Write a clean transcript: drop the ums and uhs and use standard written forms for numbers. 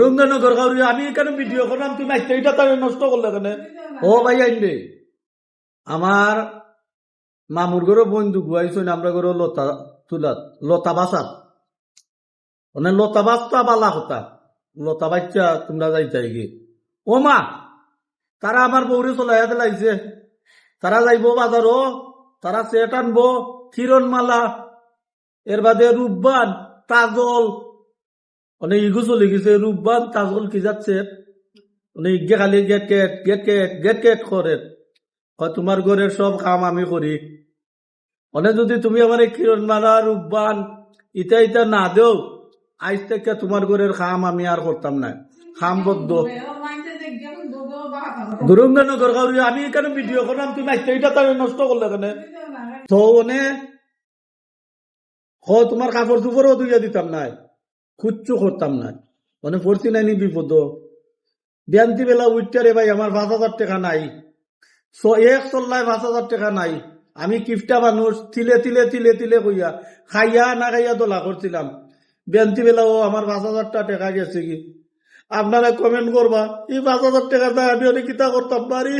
রবীন্দ্রনগর গাউরি আমি এখানে ভিডিও করলাম, তুমি এটা তাহলে নষ্ট করলে কেন? ও ভাই আইলে আমার মামুর ঘরে বন্ধু গুয়াইছেন, আমরা ঘরে লতা তুলাত লতা বাসাত মানে লতা বাসটা বালা হতা লতা বাচ্চা তোমরা যাইতাই কি ও মা তারা আমার বউরে চলাইয়াতে লাগছে। তারা যাইব বাজারও, তারা সেট আনবো কিরণমালা, এর বাদে রূপবান তাজল অনেক ইগু চলে গেছে। রূপবান তাজল কি যাচ্ছে অনেক ইগে খালি গেট কেট গেট কেট গেট কেট করে। তোমার ঘরের সব কাম আমি করি, অনেক যদি তুমি আমার কিরণমালা রূপবান ইটা ইটা না দেও, আজ থেকে তোমার ঘরের কাম আমি আর করতাম না। খাম বদ্ধ ধরুমনগর গাউরি আমি এখানে ভিডিও করলাম, তুমি এটা তাহলে নষ্ট করলে কেন? তো তোমার কাপড় চুপড়ও ধুইয়া দিতাম না, খুচ্ছু করতাম না, মানে পড়ছি নাইনি বিপদ। বিয়ান্তি বেলা উঠতে রে ভাই আমার 5,000 টাকা নাই, এক চল্লায় 5,000 টাকা নাই। আমি কিফটা মানুষ, তিলে তিলে তিলে তিলে কইয়া খাইয়া না খাইয়া দোলা করছিলাম। বিয়ান্তি বেলা ও আমার 5,000 টাকা গেছে কি? আপনারা কমেন্ট করবা এই 5,000 টাকা আমি অনেক কিতা করতাম পারি।